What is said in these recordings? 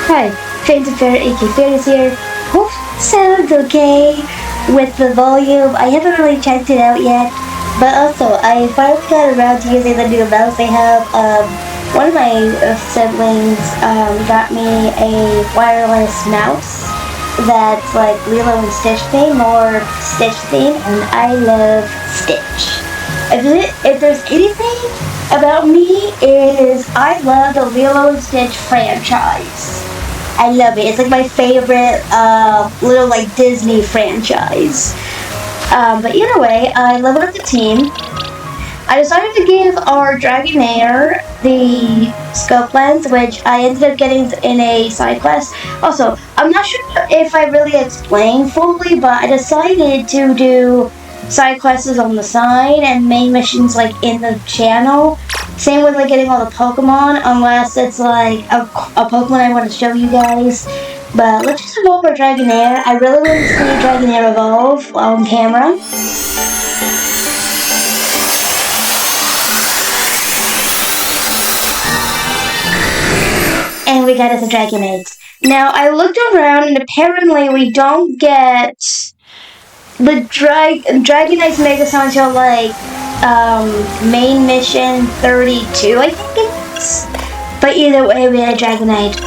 Hi, Phantom Ferret AK Ferretz here. Hope sounds okay with the volume. I haven't really checked it out yet, but also I finally got around to using the new mouse they have. One of my siblings got me a wireless mouse that's like Lilo and Stitch theme or Stitch theme, and I love Stitch. If there's anything about me, is I love the Lilo and Stitch franchise. I love it. It's like my favorite little like Disney franchise. But either way, I leveled up the team. I decided to give our Dragonair the scope lens, which I ended up getting in a side quest. Also, I'm not sure if I really explained fully, but I decided to do side quests on the side and main missions like in the channel. Same with like getting all the Pokemon, unless it's like a Pokemon I want to show you guys. But let's just evolve our Dragonair. I really want to see Dragonair evolve on camera. And we got us a Dragonite. Now I looked around and apparently we don't get the Dragonite's Mega Song until like main mission 32, I think it is. But either way, we had a Dragonite.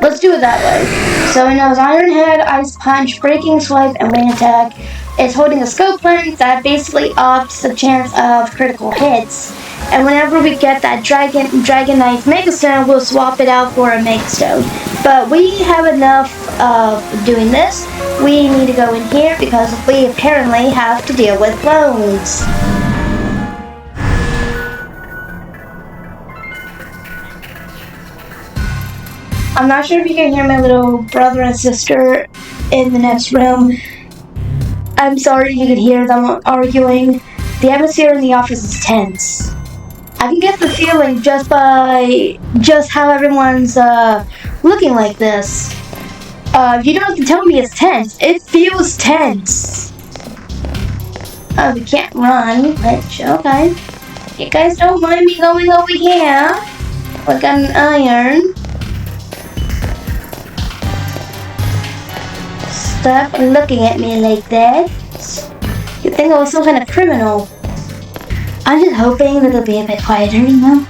Let's do it that way. So it knows Iron Head, Ice Punch, Breaking Swipe, and Rain Attack. It's holding a scope lens that basically ups the chance of critical hits. And whenever we get that Dragonite Mega Stone, we'll swap it out for a Mega Stone. But we have enough of doing this. We need to go in here because we apparently have to deal with clones. I'm not sure if you can hear my little brother and sister in the next room. I'm sorry if you could hear them arguing. The atmosphere in the office is tense. I can get the feeling just by how everyone's looking like this. You don't have to tell me it's tense. It feels tense. Oh, we can't run, which, okay. You guys don't mind me going over here? We got an iron. Stop looking at me like that. You think I was some kind of criminal. I'm just hoping that they'll be a bit quieter, you know,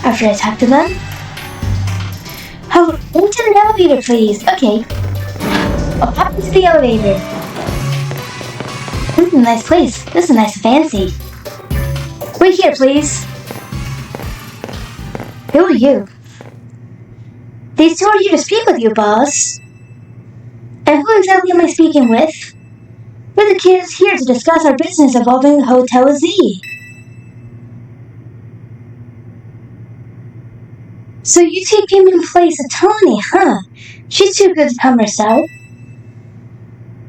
after I talk to them. Oh, into the elevator, please. Okay. I'll pop into the elevator. This is a nice place. This is nice and fancy. Wait here, please. Who are you? These two are here to speak with you, boss. And who exactly am I speaking with? We're the kids here to discuss our business involving Hotel Z. So you two came in place of Taunie, huh? She's too good to come herself.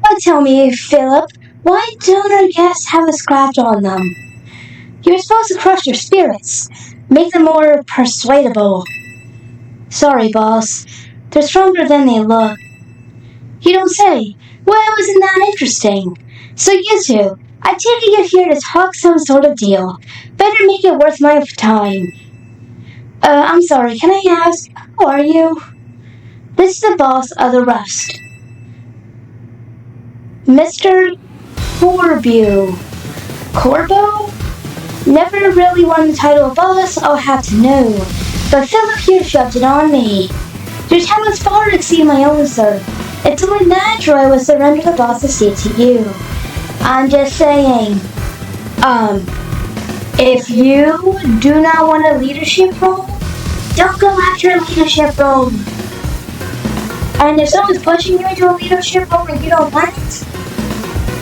But tell me, Philip, why don't our guests have a scratch on them? You're supposed to crush their spirits, make them more persuadable. Sorry, boss. They're stronger than they look. You don't say. Well, isn't that interesting? So you two, I take it you're here to talk some sort of deal. Better make it worth my time. I'm sorry, can I ask, who are you? This is the boss of the Rust. Mr. Corbu. Corbo? Never really won the title of boss, I'll have to know. But Philip here shoved it on me. Your talents far exceed my own, sir. It's only natural I would surrender the boss's seat to you. I'm just saying, if you do not want a leadership role, don't go after a leadership role. And if someone's pushing you into a leadership role and you don't want it,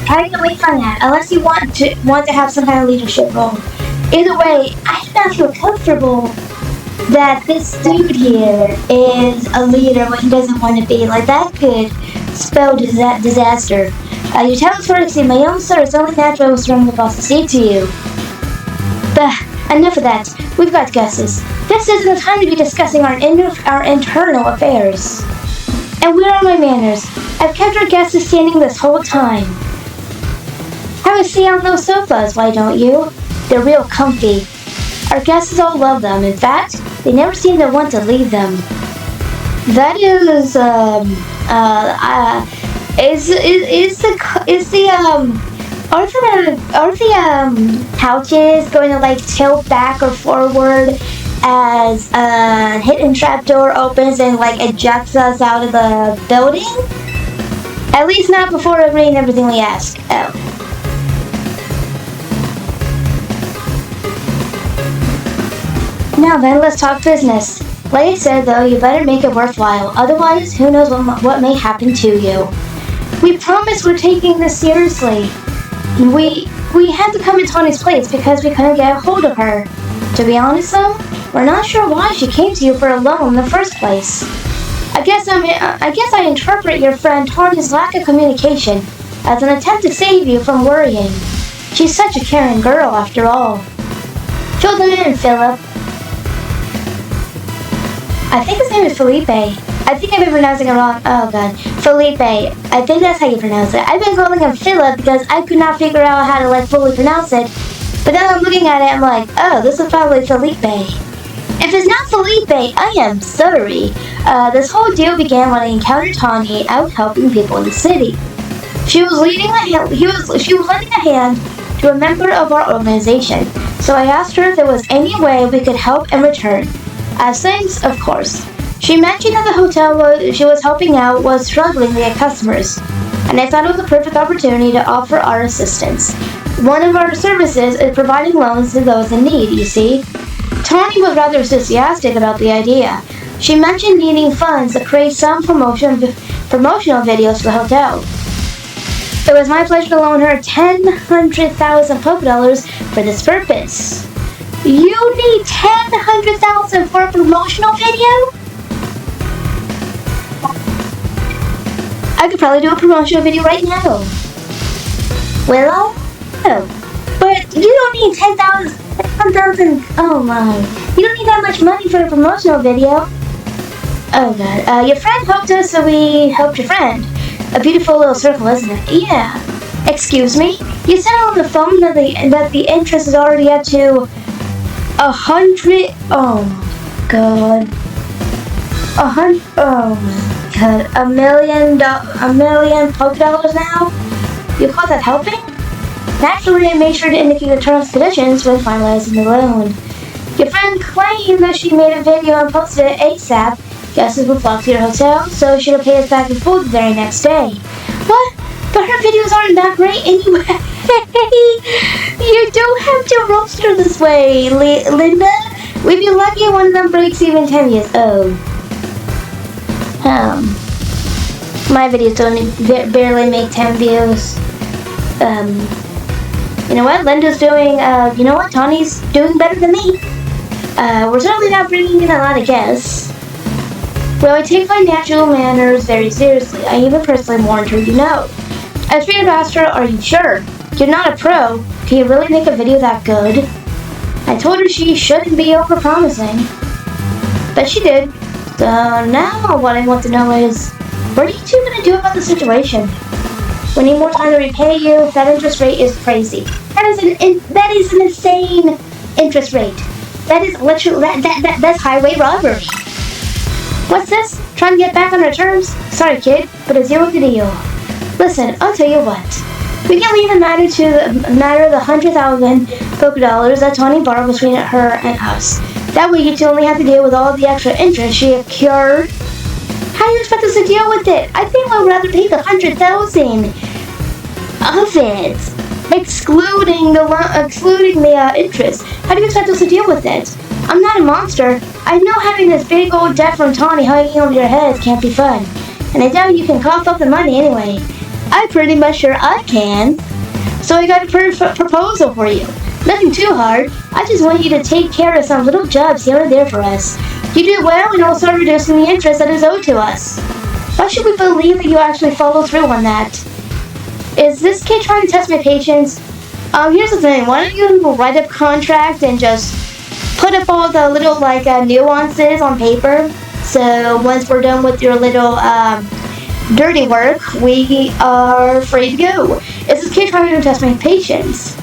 try to get away from that, unless you want to have some kind of leadership role. Either way, I do not feel comfortable that this dude here is a leader when he doesn't want to be. Like, that could spell disaster. Your talents for exceed my own, sir. It's only natural to surrender the boss's seat to you. But enough of that. We've got guesses. This isn't the time to be discussing our internal affairs. And where are my manners? I've kept our guests standing this whole time. Have a seat on those sofas, why don't you? They're real comfy. Our guests all love them. In fact, they never seem to want to leave them. That are the pouches going to like tilt back or forward as a hidden trap door opens and like ejects us out of the building? At least not before reading everything we ask. Oh. Now then, let's talk business. Like I said though, you better make it worthwhile, otherwise who knows what may happen to you. We promise we're taking this seriously. We had to come to Taunie's place because we couldn't get a hold of her. To be honest though, we're not sure why she came to you for a loan in the first place. I guess I interpret your friend Taunie's lack of communication as an attempt to save you from worrying. She's such a caring girl after all. Fill them in, Philip. I think his name is Felipe. I think I've been pronouncing it wrong. Oh god. Felipe. I think that's how you pronounce it. I've been calling him Philip because I could not figure out how to like fully pronounce it. But then I'm looking at it, I'm like, oh, this is probably Felipe. If it's not Felipe, I am sorry. This whole deal began when I encountered Taunie out helping people in the city. She was lending a hand to a member of our organization, so I asked her if there was any way we could help in return. As thanks, of course. She mentioned that the hotel she was helping out was struggling to get customers, and I thought it was a perfect opportunity to offer our assistance. One of our services is providing loans to those in need, you see. Taunie was rather enthusiastic about the idea. She mentioned needing funds to create some promotional videos for the hotel. It was my pleasure to loan her 100,000 Pokédollars for this purpose. You need 100,000 for a promotional video? I could probably do a promotional video right now. Will I? No. But you don't need 10,000. Oh my. You don't need that much money for a promotional video. Oh god. Your friend helped us, so we helped your friend. A beautiful little circle, isn't it? Yeah. Excuse me? You said on the phone that the interest is already up to 100. Oh god. 100. Oh my god. $1 million Pokédollars now? You call that helping? Naturally, I made sure to indicate the terms and conditions when finalizing the loan. Your friend claimed that she made a video and posted it ASAP. Guesses would flock to your hotel, so she would pay us back in full the very next day. What? But her videos aren't that great anyway. You don't have to roast her this way, Linda. We'd be lucky if one of them breaks even 10 years old. My videos don't barely make 10 views. You know what? Linda's doing, you know what? Taunie's doing better than me. We're certainly not bringing in a lot of guests. Well, I take financial manners very seriously. I even personally warned her, you know. I straight up asked her, are you sure? You're not a pro. Can you really make a video that good? I told her she shouldn't be over-promising. But she did. So now what I want to know is, what are you two going to do about the situation? We need more time to repay you. That interest rate is crazy. That is an insane interest rate. That is literally that's highway robbery. What's this? Trying to get back on our terms? Sorry, kid, but a zero the deal. Listen, I'll tell you what. We can leave the matter of the 100,000 Pokédollars that Taunie borrowed between her and us. That way you two only have to deal with all the extra interest she incurred. How do you expect us to deal with it? I think we'd rather pay the 100,000 of it, excluding the interest. How do you expect us to deal with it? I'm not a monster. I know having this big old debt from Taunie hanging over your heads can't be fun, and I doubt you can cough up the money anyway. I'm pretty much sure I can. So I got a proposal for you. Nothing too hard. I just want you to take care of some little jobs here and there for us. You do well and also reducing the interest that is owed to us. Why should we believe that you actually follow through on that? Is this kid trying to test my patience? Here's the thing. Why don't you write up a contract and just put up all the little nuances on paper? So once we're done with your little dirty work, we are free to go. Is this kid trying to test my patience?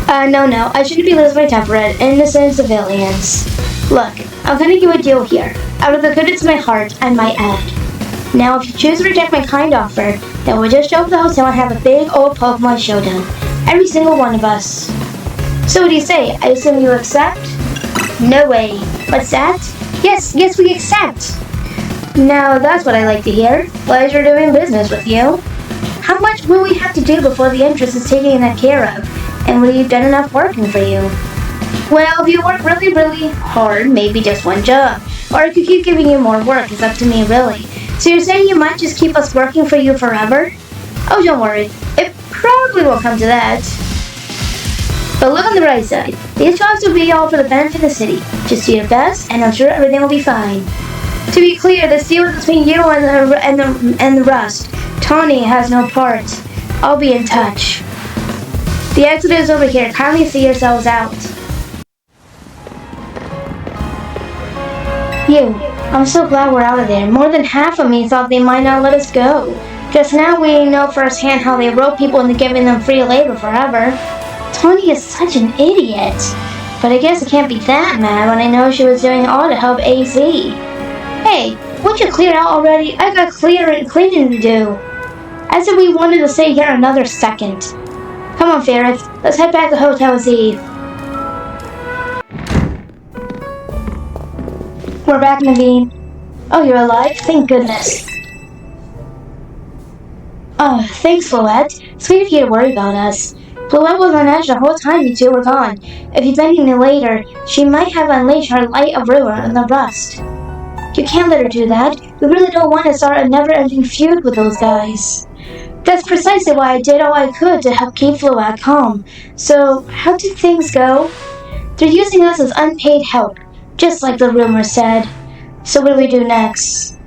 No, I shouldn't be losing my temper at innocent civilians. Look, I'm gonna give a deal here. Out of the goodness of my heart, I might add. Now, if you choose to reject my kind offer, then we'll just show up at the hotel and have a big old Pokemon showdown. Every single one of us. So what do you say? I assume you accept? No way. What's that? Yes, we accept. Now, that's what I like to hear. Pleasure doing business with you. How much will we have to do before the interest is taken care of? And will you done enough working for you? Well, if you work really, really hard, maybe just one job. Or I could keep giving you more work. It's up to me, really. So you're saying you might just keep us working for you forever? Oh, don't worry. It probably won't come to that. But look on the bright side. These jobs will be all for the benefit of the city. Just do your best, and I'm sure everything will be fine. To be clear, this deal is between you and the Rust. Taunie has no part. I'll be in touch. The exit is over here. Kindly see yourselves out. I'm so glad we're out of there. More than half of me thought they might not let us go. Just now we know firsthand how they rope people into giving them free labor forever. Taunie is such an idiot. But I guess I can't be that mad when I know she was doing all to help AZ. Hey, won't you clear out already? I got cleaning to do. I said we wanted to stay here another second. Come on, Ferretz. Let's head back to Hotel Z. We're back, Naveen. Oh, you're alive? Thank goodness. Oh, thanks, Floette. Sweet of you to worry about us. Floette was on edge the whole time you two were gone. If you'd been here later, she might have unleashed her light of ruin on the Rust. You can't let her do that. We really don't want to start a never-ending feud with those guys. That's precisely why I did all I could to help keep Floette calm. So, how did things go? They're using us as unpaid help, just like the rumor said. So what do we do next?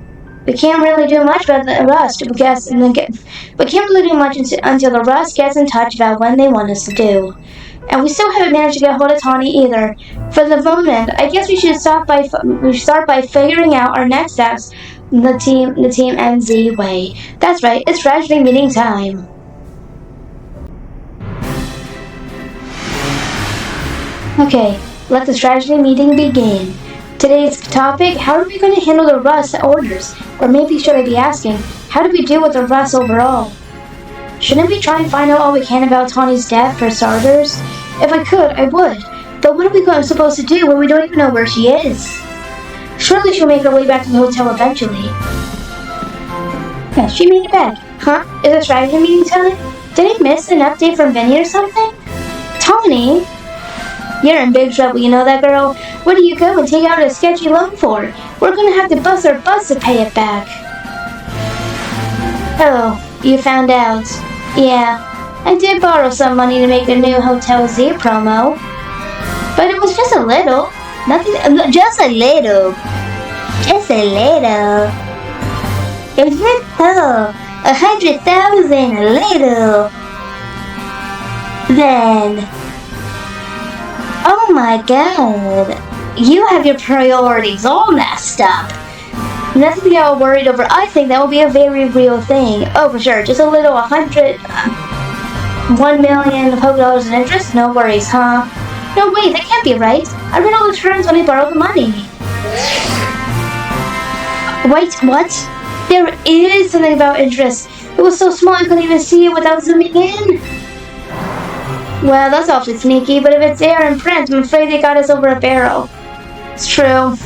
We can't really do much about the Rust, we can't really do much until the Rust gets in touch about when they want us to do. And we still haven't managed to get hold of Taunie either. For the moment, I guess we should start by figuring out our next steps the Team MZ way. That's right, it's strategy meeting time. Okay, let the strategy meeting begin. Today's topic, how are we going to handle the Rust orders? Or maybe should I be asking, how do we deal with the Rust overall? Shouldn't we try and find out all we can about Taunie's death for starters? If I could, I would. But what are we supposed to do when we don't even know where she is? Surely she'll make her way back to the hotel eventually. Yeah, she made it back. Huh? Is it strategy meeting time? Did I miss an update from Vinny or something? Taunie? You're in big trouble, you know that, girl? What do you go and take out a sketchy loan for? We're gonna have to bust our butts to pay it back. Oh, you found out. Yeah, I did borrow some money to make a new Hotel Z promo. But it was just a little. Nothing, just a little. Just a little. Is it so? 100,000 a little. Then... Oh my god. You have your priorities all messed up. Nothing to get all worried over. I think that will be a very real thing. Oh, for sure. Just a little 1 million Pokédollars in interest? No worries, huh? No, wait, that can't be right. I read all the terms when I borrowed the money. Wait, what? There is something about interest. It was so small I couldn't even see it without zooming in. Well, that's awfully sneaky, but if it's there in print, I'm afraid they got us over a barrel. It's true.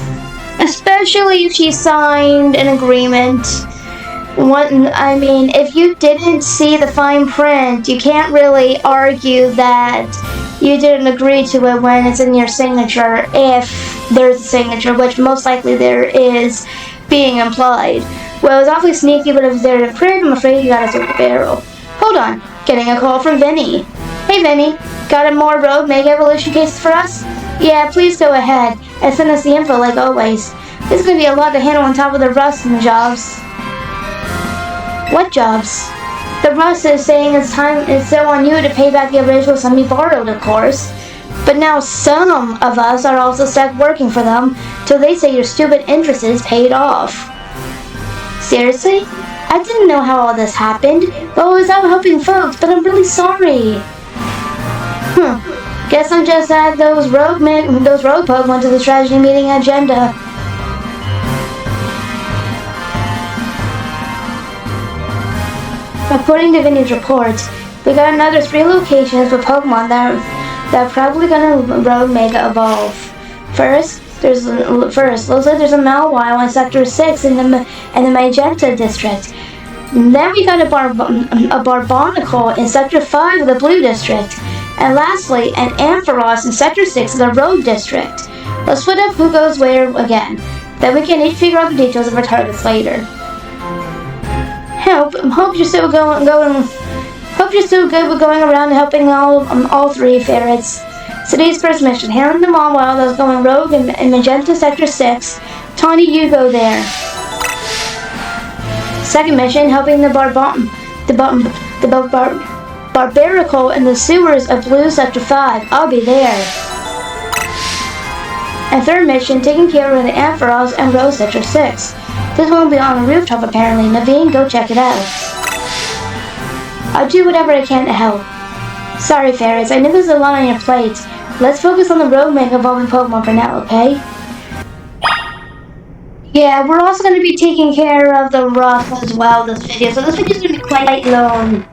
Especially if she signed an agreement. If you didn't see the fine print, you can't really argue that you didn't agree to it when it's in your signature, if there's a signature, which most likely there is being implied. Well, it was awfully sneaky, but if it's there in print, I'm afraid you got us over the barrel. Hold on, getting a call from Vinny. Hey Vinny, got a more Rogue Mega Evolution cases for us? Yeah, please go ahead and send us the info like always. This is going to be a lot to handle on top of the Rust and jobs. What jobs? The Rust is saying it's still on you to pay back the original sum you borrowed, of course. But now some of us are also stuck working for them till they say your stupid interest is paid off. Seriously? I didn't know how all this happened. Well, I was out helping folks, but I'm really sorry. Guess I'm just add those rogue Pokemon to the strategy meeting agenda. According to Vinny's report, we got another 3 locations with Pokemon that are probably gonna rogue Mega Evolve. First, looks like there's a Mawile in Sector 6 in the Magenta District. Then we got a Barbaracle in Sector 5 of the Blue District. And lastly, an Amphoros in Sector 6 of the Rogue District. Let's split up who goes where again. Then we can each figure out the details of our targets later. Hope you're still good with going around and helping all 3 Ferretz. Today's first mission, handling the Mawile that's going rogue in Magenta Sector 6. Taunie, you go there. Second mission, helping the Barbaracle in the sewers of Blue Sector 5. I'll be there. And third mission, taking care of the Amphoros and Rose Sector 6. This one will be on the rooftop apparently. Naveen, go check it out. I'll do whatever I can to help. Sorry, Ferretz, I know there's a lot on your plate. Let's focus on the rogue Mega Evolving Pokemon for now, okay? Yeah, we're also going to be taking care of the rough as well this video, so this video is going to be quite long.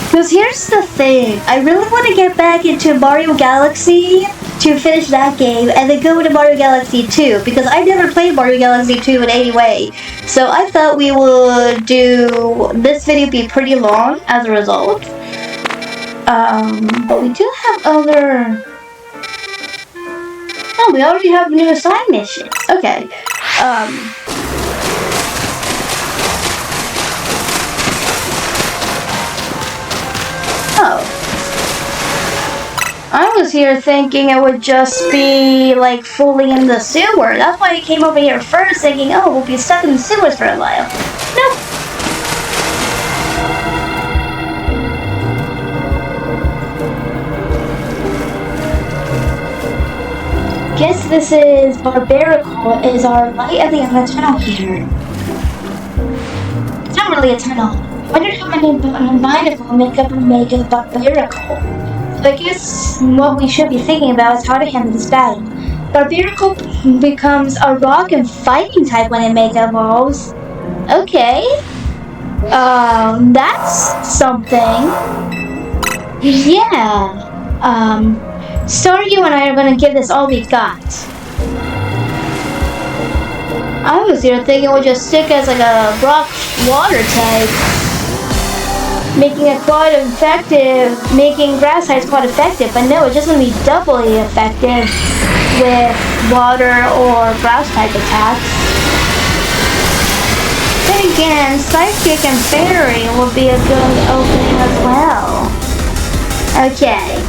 Because here's the thing, I really want to get back into Mario Galaxy to finish that game, and then go into Mario Galaxy 2, because I never played Mario Galaxy 2 in any way. So I thought we would do this video be pretty long as a result. But we do have other... Oh, we already have new side missions. Okay. Oh. I was here thinking it would just be, like, fully in the sewer. That's why I came over here first, thinking, oh, we'll be stuck in the sewers for a while. Nope. Guess this is Barbaracle is our light at the end of the tunnel here. It's not really a tunnel. I wonder how many Barbaracle make up a Mega Barbaracle. So I guess what we should be thinking about is how to handle this battle. Barbaracle becomes a rock and fighting type when it Mega Evolves. Okay. That's something. Yeah. Staryu and I are gonna give this all we got. I was here thinking it would just stick as like a rock water type. Making it quite effective, making grass types quite effective, but no, it's just gonna be doubly effective with water or grass type attacks. Then again, Psychic and Fairy will be a good opening as well. Okay.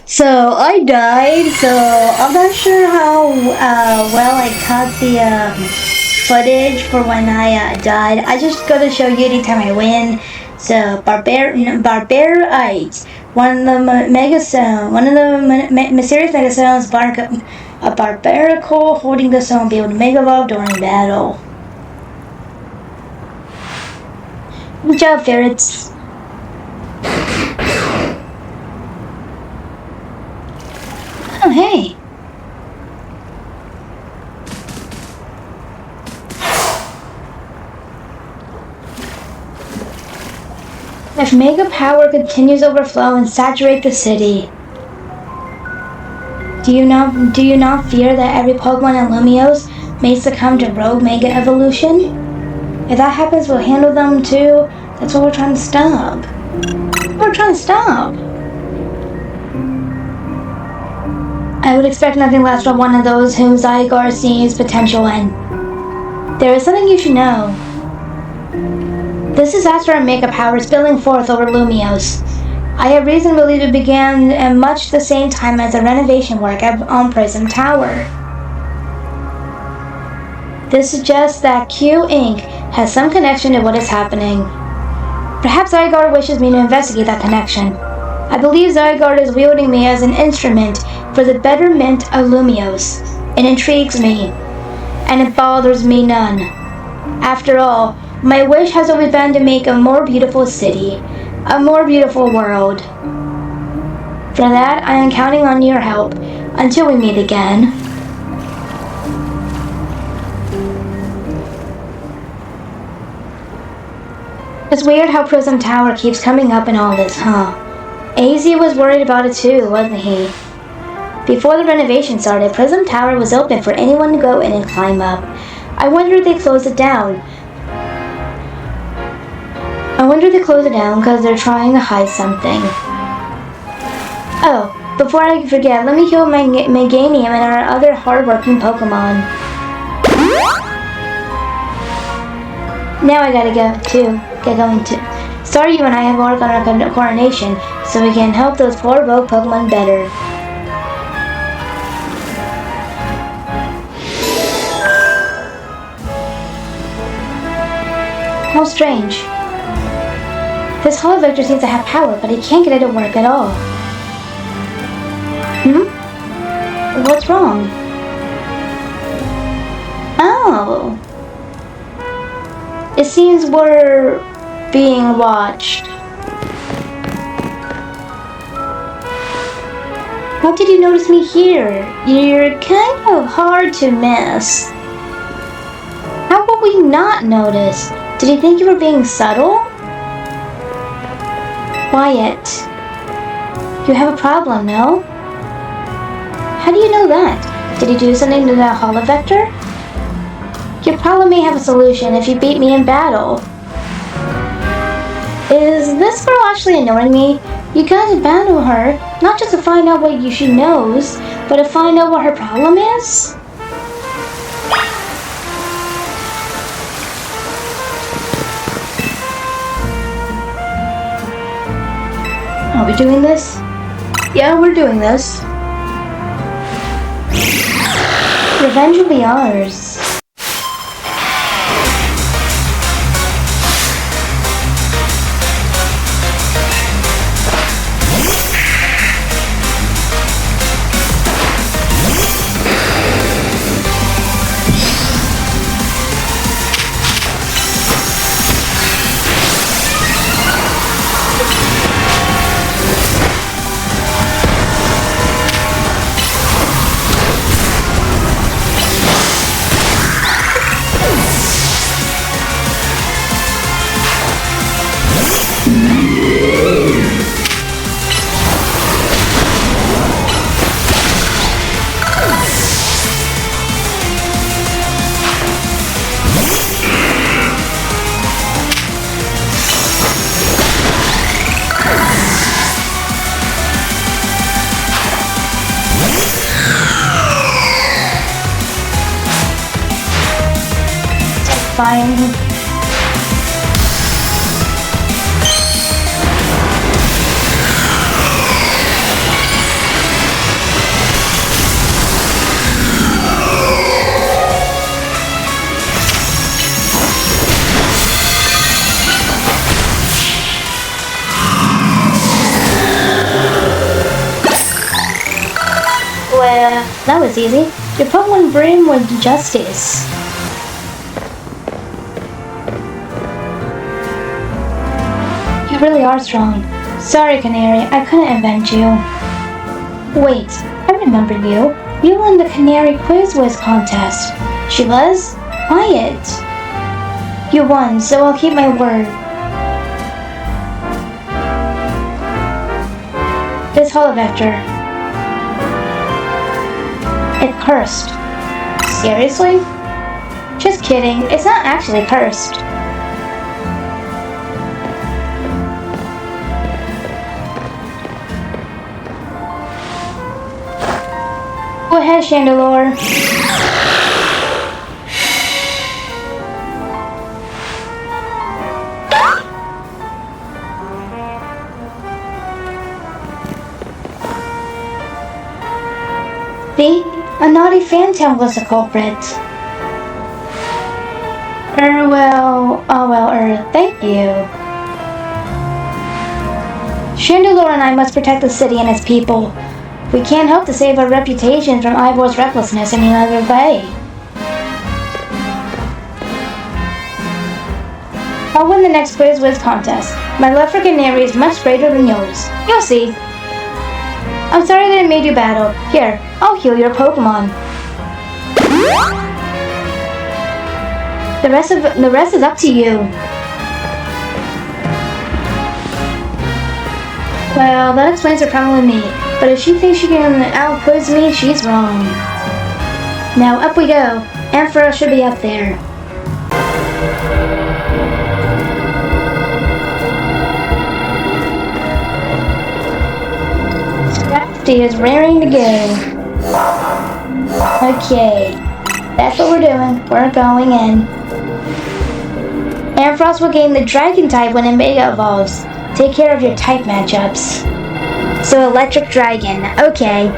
So I died, so I'm not sure how well I caught the footage for when I died. I just gotta show you anytime I win. So Barbarite, one of the mysterious Megastones, a Barbaracle holding the stone, be able to Mega Evolve during battle. Good job, Ferretz. Oh, hey. If Mega Power continues to overflow and saturate the city, do you not fear that every Pokemon in Lumiose may succumb to Rogue Mega Evolution? If that happens, we'll handle them too. That's what we're trying to stop. I would expect nothing less from one of those whom Zygarde sees potential in. There is something you should know. This disaster of Mega Power is spilling forth over Lumiose. I have reason to believe it began at much the same time as the renovation work on Prism Tower. This suggests that Q Inc. has some connection to what is happening. Perhaps Zygarde wishes me to investigate that connection. I believe Zygarde is wielding me as an instrument for the betterment of Lumiose. It intrigues me, and it bothers me none. After all, my wish has always been to make a more beautiful city, a more beautiful world. For that, I am counting on your help until we meet again. It's weird how Prism Tower keeps coming up in all this, huh? AZ was worried about it too, wasn't he? Before the renovation started, Prism Tower was open for anyone to go in and climb up. I wonder if they closed it down. Because they're trying to hide something. Oh, before I forget, let me heal my Meganium and our other hardworking Pokemon. Now I gotta get going too. Staryu and I have worked on our coronation, so we can help those poor rogue Pokemon better. How strange. This Holo Vector seems to have power, but he can't get it to work at all. What's wrong? Oh. It seems we're being watched. How did you notice me here? You're kind of hard to miss. How would we not notice? Did you think you were being subtle? Quiet. You have a problem, no? How do you know that? Did you do something to that Holo Vector? Your problem may have a solution if you beat me in battle. Is this girl actually annoying me? You gotta battle her, not just to find out what she knows, but to find out what her problem is? Are we doing this? Yeah, we're doing this. Revenge will be ours. Fine. Well, that was easy. Your Pokemon brim with justice. You really are strong. Sorry, Canary, I couldn't invent you. Wait, I remember you. You won the Canary Quiz Whiz contest. She was? Quiet. You won, so I'll keep my word. This Holovector. It's cursed. Seriously? Just kidding, it's not actually cursed. Go ahead, Chandelure. See? A naughty phantom was the culprit. Thank you. Chandelure and I must protect the city and its people. We can't hope to save our reputation from Ivor's recklessness any other way. I'll win the next Quiz Whiz contest. My love for Canary is much greater than yours. You'll see. I'm sorry that I made you battle. Here, I'll heal your Pokemon. The rest is up to you. Well, that explains her problem with me. But if she thinks she can out-quiz me, she's wrong. Now up we go. Amphoros should be up there. Scrafty is raring to go. Okay, that's what we're doing. We're going in. Amphoros will gain the Dragon type when it Mega Evolves. Take care of your type matchups. So Electric Dragon, okay.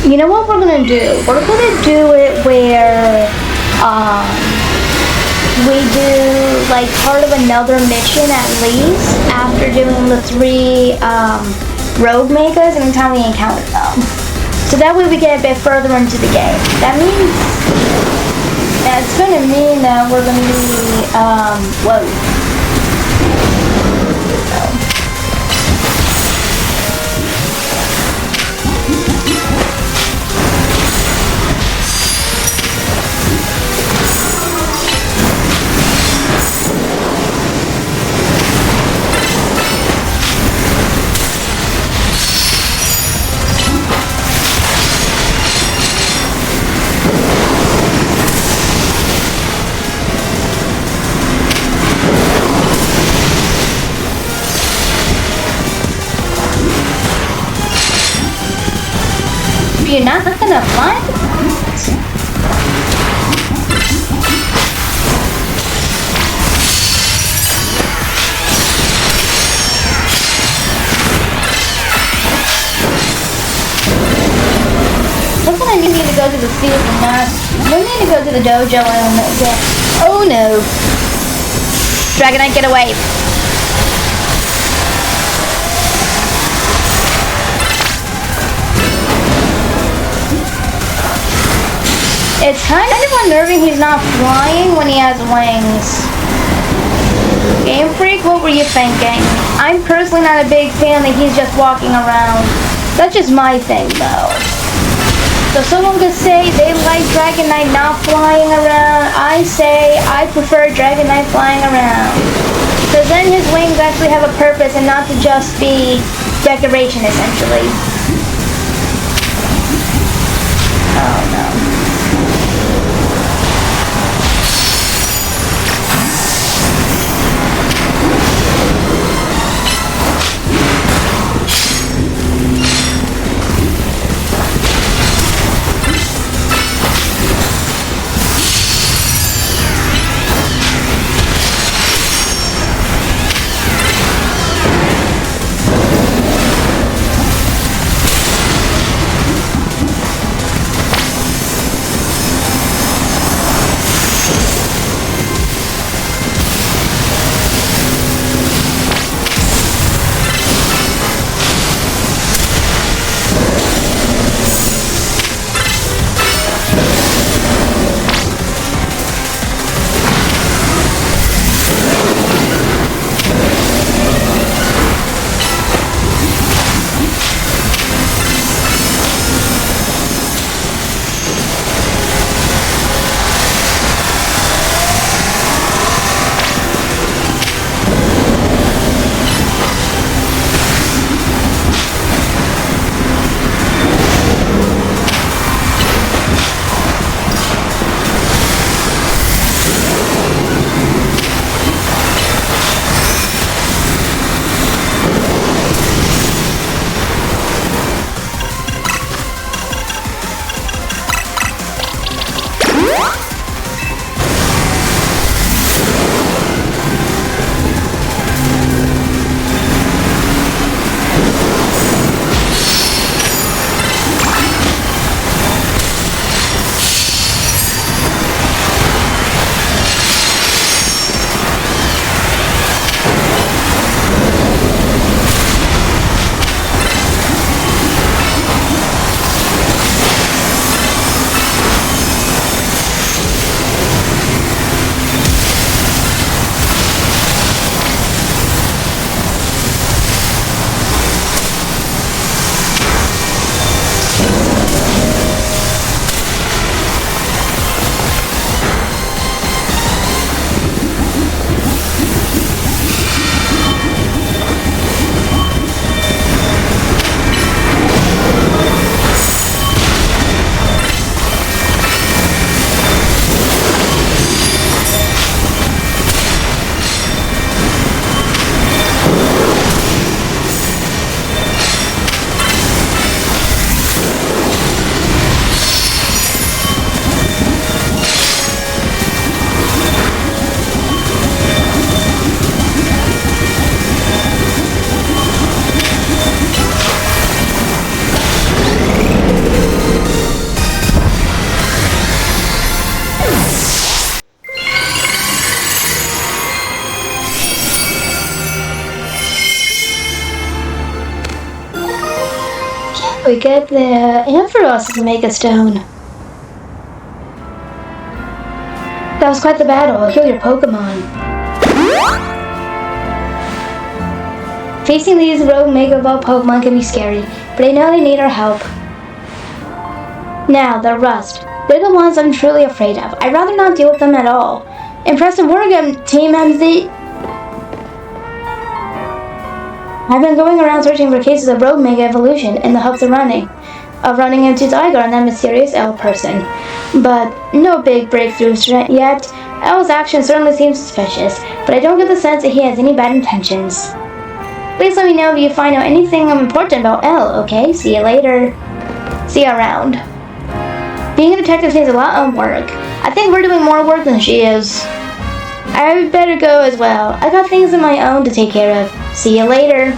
You know what we're gonna do? We're gonna do it where we do like part of another mission at least after doing the 3 rogue megas and time we encounter them. So that way we get a bit further into the game. That's gonna mean that we're gonna be, whoa. You're not gonna fly? We're gonna need to go to the field and not. We need to go to the dojo and get. Oh no! Dragonite, get away! It's kind of unnerving he's not flying when he has wings. Game Freak, what were you thinking? I'm personally not a big fan that he's just walking around. That's just my thing though. So someone could say they like Dragonite not flying around. I say I prefer Dragonite flying around. Because then his wings actually have a purpose and not to just be decoration essentially. Oh no. we get the Amphoros Mega Stone. That was quite the battle. Heal your Pokemon. Facing these rogue Mega Evolved Pokemon can be scary, but I know they need our help. Now, the Rust. They're the ones I'm truly afraid of. I'd rather not deal with them at all. Impressive work, Team MZ. I've been going around searching for cases of rogue Mega Evolution in the hopes of running into Zygar and that mysterious L person. But no big breakthroughs yet. L's action certainly seems suspicious, but I don't get the sense that he has any bad intentions. Please let me know if you find out anything important about L, okay? See you later. See you around. Being a detective takes a lot of work. I think we're doing more work than she is. I better go as well. I got things of my own to take care of. See you later.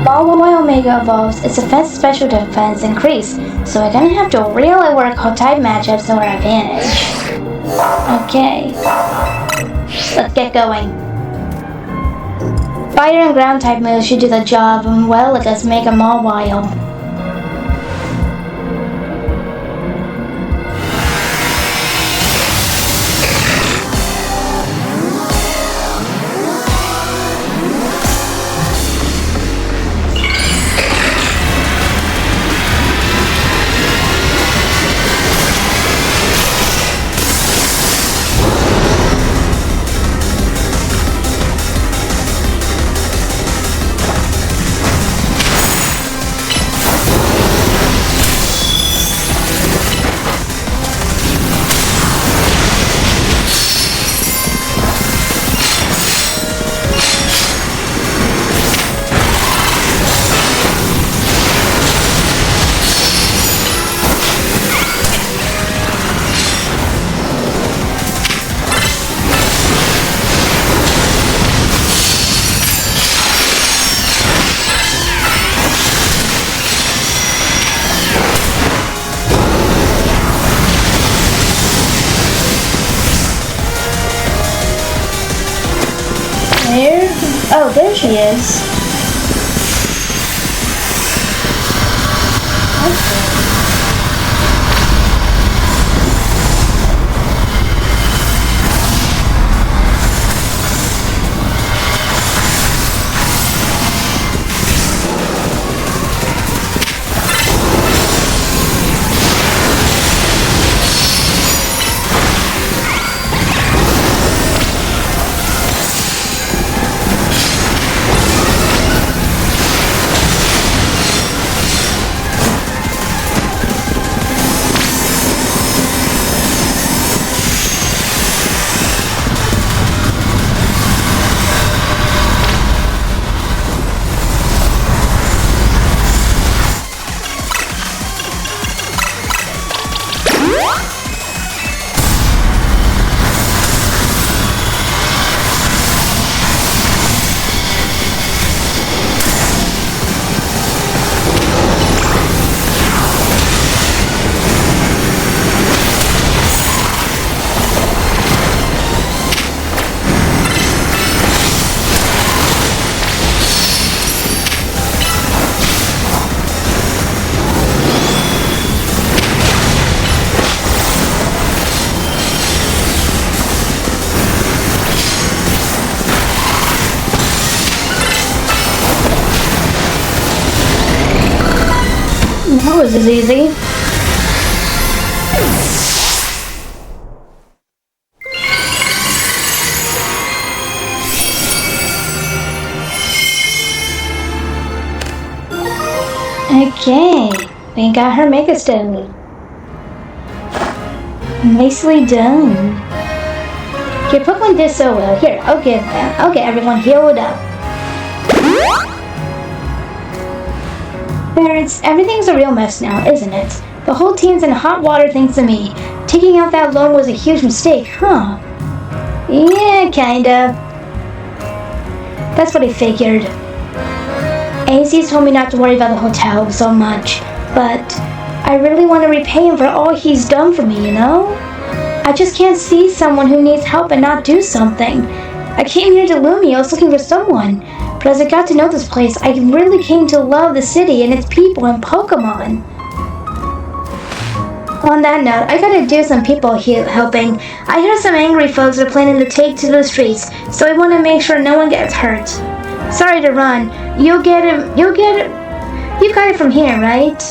Mawile Mega evolves, its defense special defense increase, so we're gonna have to really work type matchups to our advantage. Okay. Let's get going. Fire and ground type moves should do the job well against Mega Mawile. Oh, there she is. That was as easy. Okay, we got her Mega Stone. Nicely done. Your Pokemon did so well. Here, I'll get everyone healed up. Ferretz, everything's a real mess now, isn't it? The whole team's in hot water thanks to me. Taking out that loan was a huge mistake, huh? Yeah, kinda. That's what I figured. AC's told me not to worry about the hotel so much, but I really want to repay him for all he's done for me, you know? I just can't see someone who needs help and not do something. I came here to Lumios looking for someone, but as I got to know this place, I really came to love the city and its people and Pokemon. On that note, I gotta do some people helping. I hear some angry folks are planning to take to the streets, so I want to make sure no one gets hurt. Sorry to run. You've got it from here, right?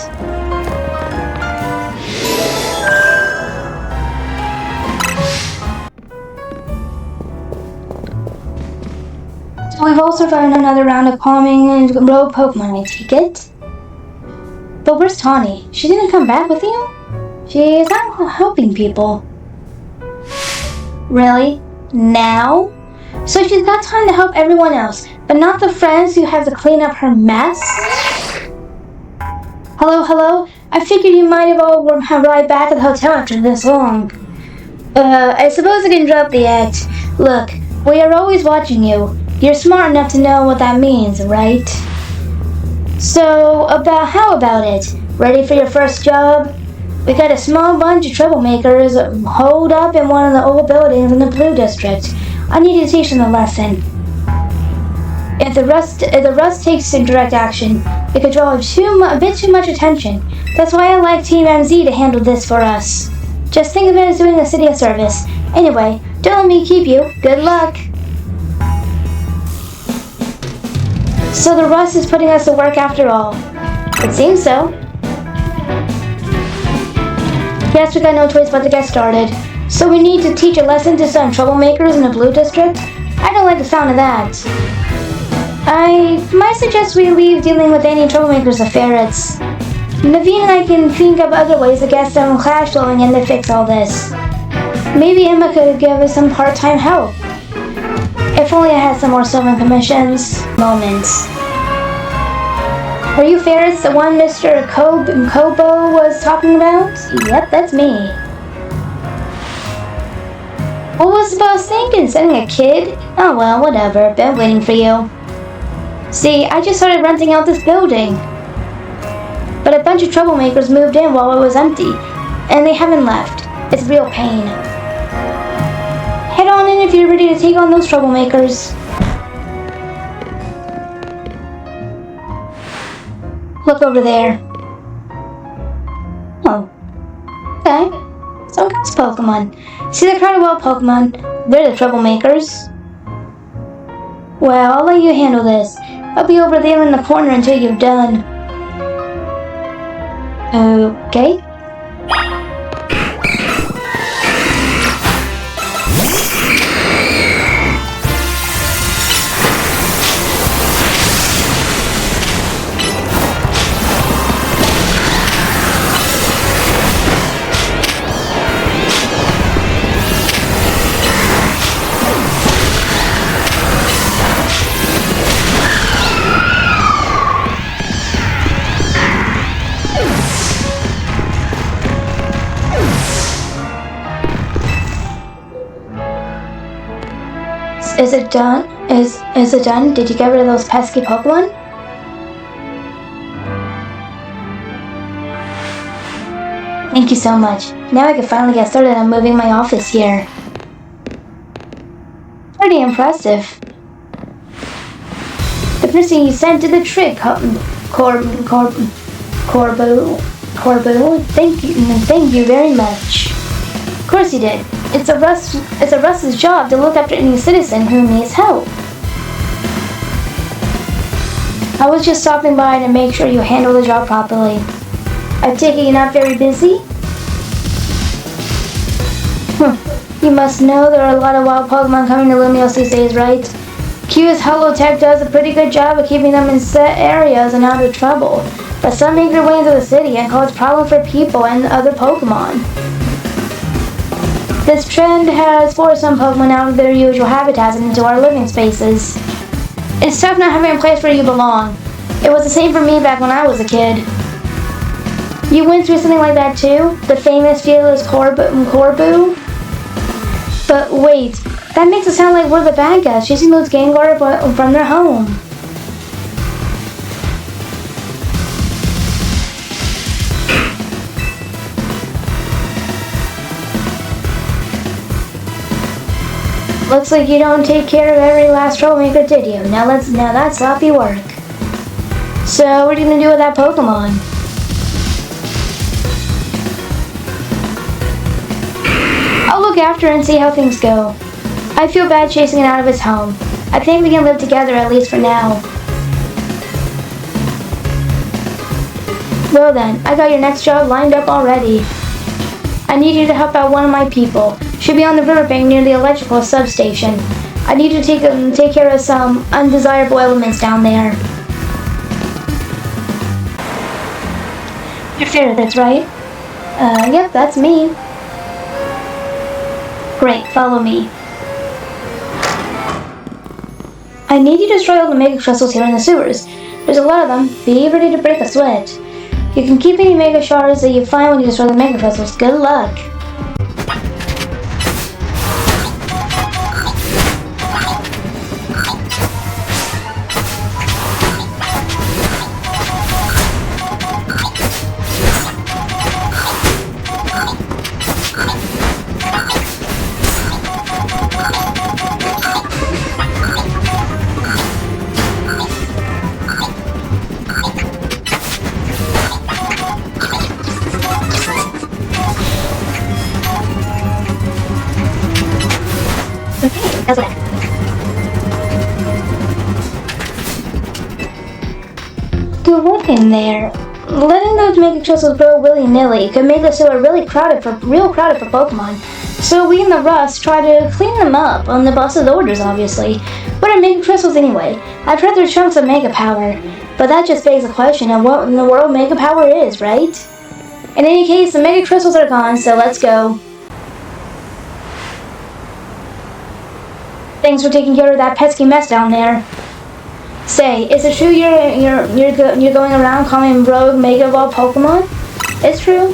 So we've also found another round of calming and rogue Pokemon, I take it. But where's Taunie? She didn't come back with you? She's not helping people. Really? Now? So she's got time to help everyone else, but not the friends who have to clean up her mess? Hello? I figured you might have all arrived back at the hotel after this long. I suppose I can drop the act. Look, we are always watching you. You're smart enough to know what that means, right? So, how about it? Ready for your first job? We got a small bunch of troublemakers holed up in one of the old buildings in the Blue District. I need to teach them a lesson. If the rust takes direct action, it could draw a bit too much attention. That's why I like Team MZ to handle this for us. Just think of it as doing the city a service. Anyway, don't let me keep you. Good luck. So the rust is putting us to work after all. It seems so. Guess we got no choice but to get started. So we need to teach a lesson to some troublemakers in the Blue District? I don't like the sound of that. I might suggest we leave dealing with any troublemakers to Ferretz. Naveen and I can think of other ways to get some cash flowing in to fix all this. Maybe Emma could give us some part-time help. If only I had some more silver commissions. Moments. Are you Ferretz, the one Mr. Kobo was talking about? Yep, that's me. What was the boss thinking? Sending a kid? Oh well, whatever. Been waiting for you. See, I just started renting out this building. But a bunch of troublemakers moved in while it was empty. And they haven't left. It's a real pain. Head on in if you're ready to take on those troublemakers. Look over there. Oh. Okay. Some kind of Pokemon. See the crowd of wild Pokemon? They're the troublemakers. Well, I'll let you handle this. I'll be over there in the corner until you're done. Okay. Is it done? Is it done? Did you get rid of those pesky Pokemon? Thank you so much. Now I can finally get started on moving my office here. Pretty impressive. The person you sent did the trick, Corbu. Thank you very much. Of course he did. It's a Russ's job to look after any citizen who needs help. I was just stopping by to make sure you handle the job properly. I take it you're not very busy? You must know there are a lot of wild Pokemon coming to Lumios these days, right? Q's Holotech does a pretty good job of keeping them in set areas and out of trouble, but some make their way into the city and cause problems for people and other Pokemon. This trend has forced some Pokemon out of their usual habitats and into our living spaces. It's tough not having a place where you belong. It was the same for me back when I was a kid. You went through something like that too? The famous fearless Corbu? But wait, that makes it sound like we're the bad guys chasing those Gengar from their home. Looks like you don't take care of every last troublemaker, did you? Now that's sloppy work. So, what are you gonna do with that Pokemon? I'll look after it and see how things go. I feel bad chasing it out of its home. I think we can live together, at least for now. Well then, I got your next job lined up already. I need you to help out one of my people. Should be on the riverbank near the electrical substation. I need you to take care of some undesirable elements down there. You're Ferretz, right? Yep, that's me. Great, follow me. I need you to destroy all the Mega Crystals here in the sewers. There's a lot of them. Be ready to break a sweat. You can keep any Mega Shards that you find when you destroy the Mega Crystals. Good luck. That's what Good work in there. Letting those Mega Crystals grow willy-nilly could make the sewer real crowded for Pokemon. So we in the Rust try to clean them up on the boss's orders, obviously. What are Mega Crystals anyway? I've heard they're chunks of Mega Power, but that just begs the question of what in the world Mega Power is, right? In any case, the Mega Crystals are gone, so let's go. Thanks for taking care of that pesky mess down there. Say, is it true you're going around calling rogue Mega Evolved Pokemon? It's true.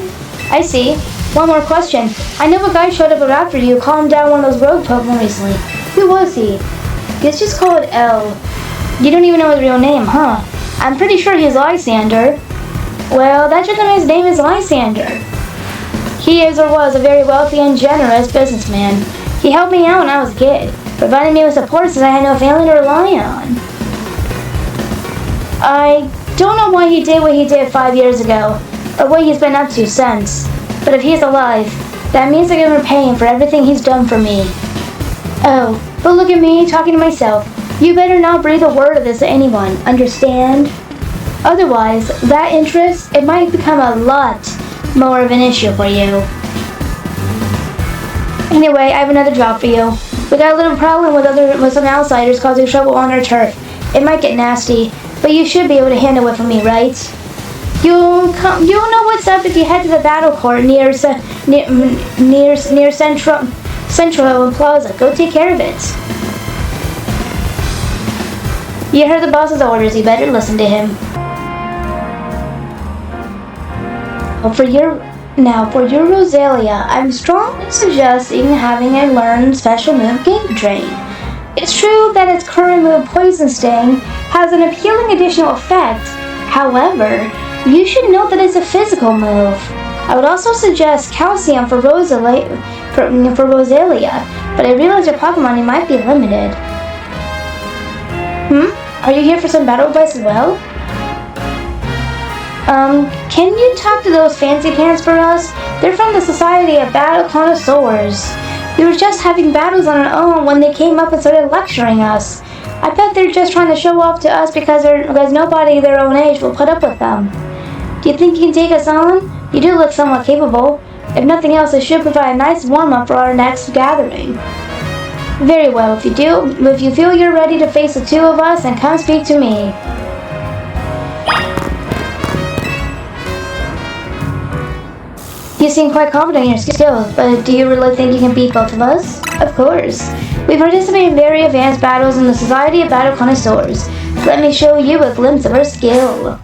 I see. One more question. I know a guy showed up after you, calmed down one of those rogue Pokemon recently. Who was he? He's just called L. You don't even know his real name, huh? I'm pretty sure he's Lysander. Well, that gentleman's name is Lysander. He is or was a very wealthy and generous businessman. He helped me out when I was a kid, providing me with support since I had no family to rely on. I don't know why he did what he did 5 years ago, or what he's been up to since. But if he's alive, that means I can repay him for everything he's done for me. Oh, but look at me talking to myself. You better not breathe a word of this to anyone, understand? Otherwise, that interest, it might become a lot more of an issue for you. Anyway, I have another job for you. We got a little problem with some outsiders causing trouble on our turf. It might get nasty, but you should be able to handle it for me, right? You'll know what's up if you head to the battle court near Central Plaza. Go take care of it. You heard the boss's orders. You better listen to him. For your Rosalia, I'm strongly suggesting having a learn special move Game Drain. It's true that its current move Poison Sting has an appealing additional effect. However, you should note that it's a physical move. I would also suggest Calcium for Rosalia, but I realize your Pokemon might be limited. Are you here for some battle advice as well? Can you talk to those fancy pants for us? They're from the Society of Battle Connoisseurs. We were just having battles on our own when they came up and started lecturing us. I bet they're just trying to show off to us because nobody their own age will put up with them. Do you think you can take us on? You do look somewhat capable. If nothing else, it should provide a nice warm-up for our next gathering. Very well, if you feel you're ready to face the two of us, then come speak to me. You seem quite confident in your skills, but do you really think you can beat both of us? Of course. We participate in very advanced battles in the Society of Battle Connoisseurs. Let me show you a glimpse of our skill.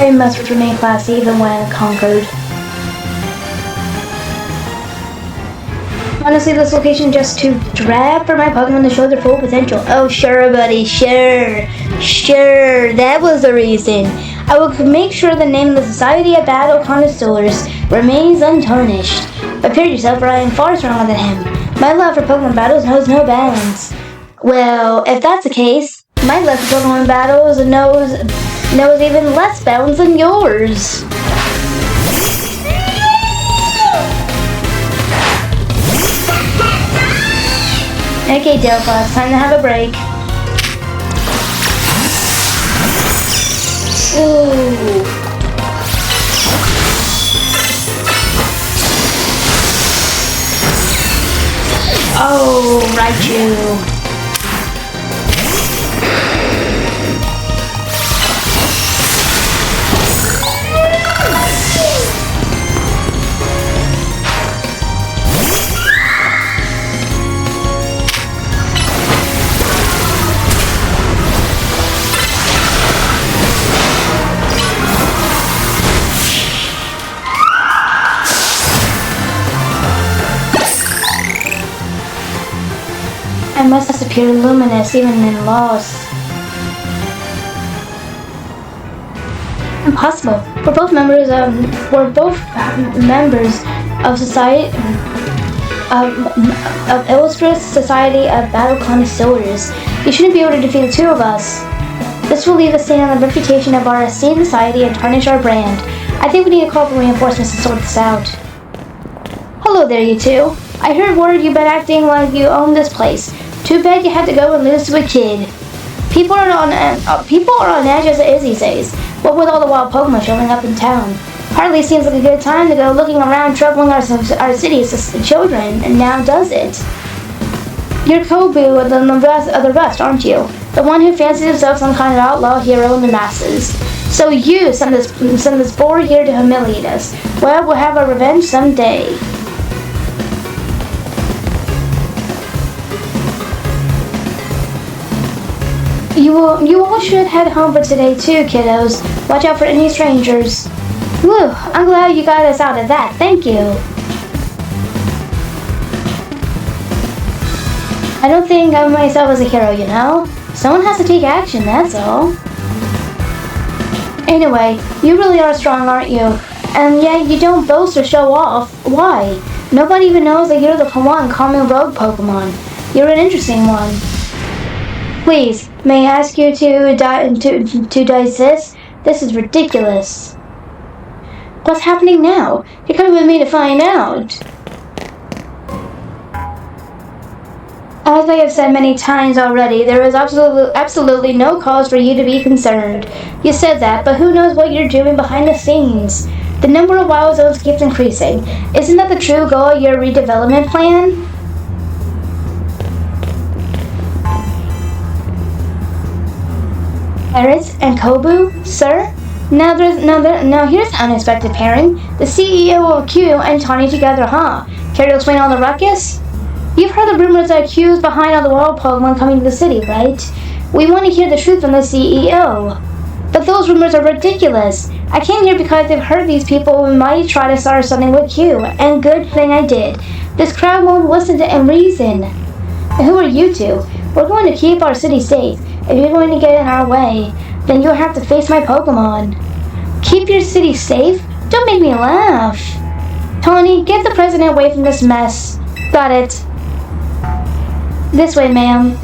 I must remain classy even when conquered. Honestly, this location is just too drab for my Pokemon to show their full potential. Oh, sure, buddy, sure. That was the reason. I will make sure the name of the Society of Battle Connoisseurs remains untarnished. Prepare yourself, for I am far stronger than him. My love for Pokemon battles knows no bounds. Well, if that's the case, my love for Pokemon battles knows even less bounds than yours. Okay, Delphi, it's time to have a break. Ooh. Oh, Raichu. I must appear luminous even in loss. Impossible. We're both members of Society of Illustrious Society of Battle Connoisseurs. You shouldn't be able to defeat the two of us. This will leave a stain on the reputation of our esteemed society and tarnish our brand. I think we need to call for reinforcements to sort this out. Hello there, you two. I heard word you've been acting like you own this place. Too bad you had to go and lose to a kid. People are on edge, as Izzy says. What with all the wild Pokemon showing up in town? Hardly seems like a good time to go looking around troubling our city's children, and now does it? You're Kobu of the rest, aren't you? The one who fancies himself some kind of outlaw hero in the masses. So you send this boar here to humiliate us. Well, we'll have our revenge someday. You all should head home for today too, kiddos. Watch out for any strangers. Whew, I'm glad you got us out of that. Thank you. I don't think of myself as a hero, you know? Someone has to take action, that's all. Anyway, you really are strong, aren't you? And yet you don't boast or show off. Why? Nobody even knows that you're the one common rogue Pokemon. You're an interesting one. Please, may I ask you to desist? This is ridiculous. What's happening now? You're coming with me to find out. As I have said many times already, there is absolutely no cause for you to be concerned. You said that, but who knows what you're doing behind the scenes? The number of wild zones keeps increasing. Isn't that the true goal of your redevelopment plan? Ferretz and Kobu, sir? Now here's the unexpected pairing. The CEO of Q and Taunie together, huh? Care to explain all the ruckus? You've heard the rumors that Q is behind all the wild Pokemon coming to the city, right? We want to hear the truth from the CEO. But those rumors are ridiculous. I came here because they've heard these people might try to start something with Q, and good thing I did. This crowd won't listen to and reason. And who are you two? We're going to keep our city safe. If you're going to get in our way, then you'll have to face my Pokemon. Keep your city safe? Don't make me laugh. Taunie, get the president away from this mess. Got it. This way, ma'am.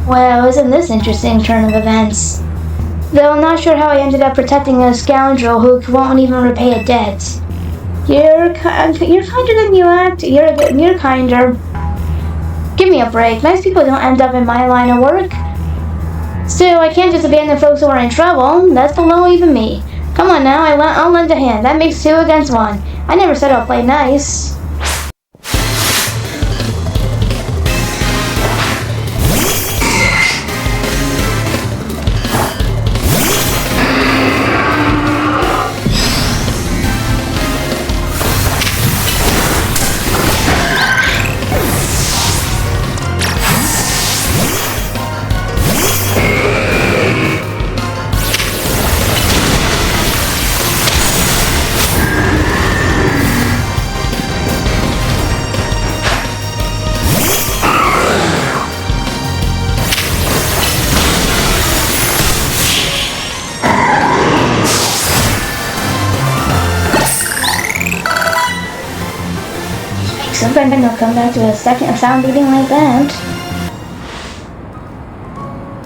Well, isn't this interesting turn of events? Though I'm not sure how I ended up protecting a scoundrel who won't even repay a debt. You're kinder than you act. You're kinder. Give me a break. Nice people don't end up in my line of work. Still, I can't just abandon folks who are in trouble. That's below even me. Come on now, I'll lend a hand. That makes 2 against 1. I never said I'll play nice. some friend will come back to a sound beating like that.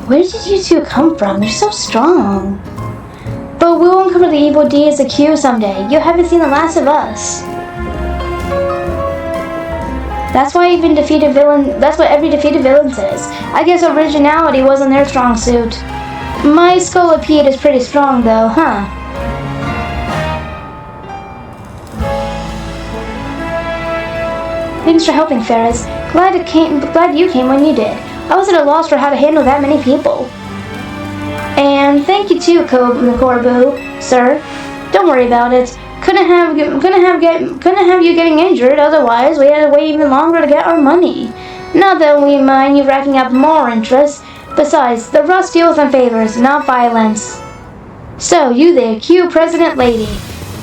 Where did you two come from? You're so strong. But we'll uncover the evil deeds of Q someday. You haven't seen the last of us. That's why every defeated villain says. I guess originality wasn't their strong suit. My Scolipede is pretty strong though, huh? Thanks for helping, Ferretz. Glad you came when you did. I was at a loss for how to handle that many people. And thank you too, Corbu, sir. Don't worry about it. Couldn't have you getting injured. Otherwise, we had to wait even longer to get our money. Not that we mind you racking up more interest. Besides, the Rust deals in favors, not violence. So, you there, Q President Lady.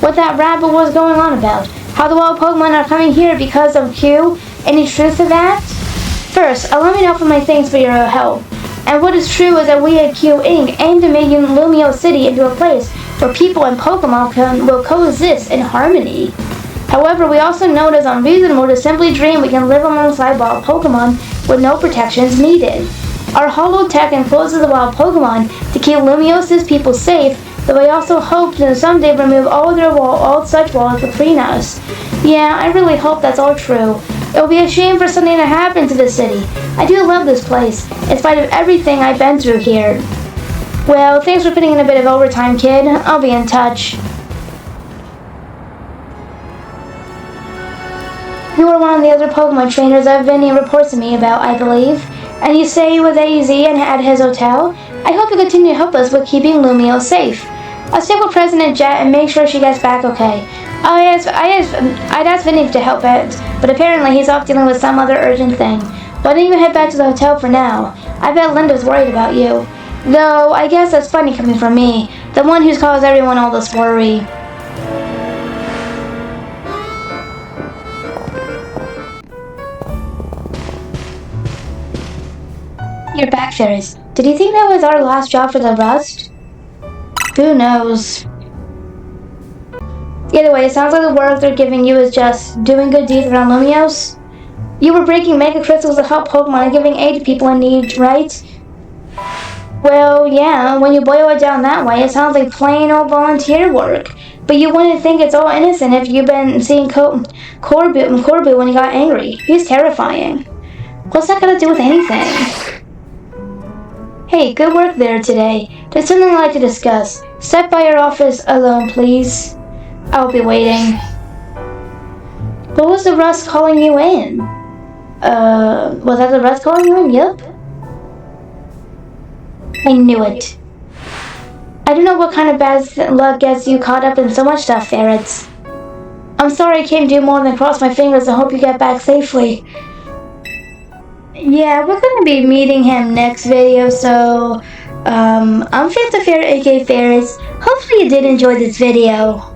What that rabble was going on about? How the wild Pokemon are coming here because of Q? Any truth to that? First, allow me to offer my thanks for your help. And what is true is that we at Q Inc. aim to make Lumio City into a place where people and Pokemon will coexist in harmony. However, we also know it is unreasonable to simply dream we can live alongside wild Pokemon with no protections needed. Our holotech encloses the wild Pokemon to keep Lumio's people safe, though we also hope to someday remove all such walls between us. Yeah, I really hope that's all true. It would be a shame for something to happen to the city. I do love this place, in spite of everything I've been through here. Well, thanks for putting in a bit of overtime, kid. I'll be in touch. You are one of the other Pokemon trainers that Vinny reports to me about, I believe. And you say you was at AZ and at his hotel? I hope you continue to help us with keeping Lumio safe. I'll stick with President Jet and make sure she gets back okay. I'd ask Vinny to help out, but apparently he's off dealing with some other urgent thing. Why don't you head back to the hotel for now? I bet Linda's worried about you. Though, I guess that's funny coming from me, the one who's caused everyone all this worry. You're back, Ferretz. Did you think that was our last job for the Rust? Who knows? Either way, it sounds like the work they're giving you is just doing good deeds around Lumios. You were breaking mega crystals to help Pokemon and giving aid to people in need, right? Well, yeah, when you boil it down that way, it sounds like plain old volunteer work. But you wouldn't think it's all innocent if you've been seeing Corbu when he got angry. He's terrifying. What's that got to do with anything? Hey, good work there today. There's something I'd like to discuss. Step by your office alone, please. I'll be waiting. What was the Rust calling you in? Was that the Rust calling you in? Yup. I knew it. I don't know what kind of bad luck gets you caught up in so much stuff, Ferretz. I'm sorry I can't do more than cross my fingers and hope you get back safely. Yeah, we're gonna be meeting him next video, so I'm Phantom Ferret, aka Ferretz. Hopefully you did enjoy this video.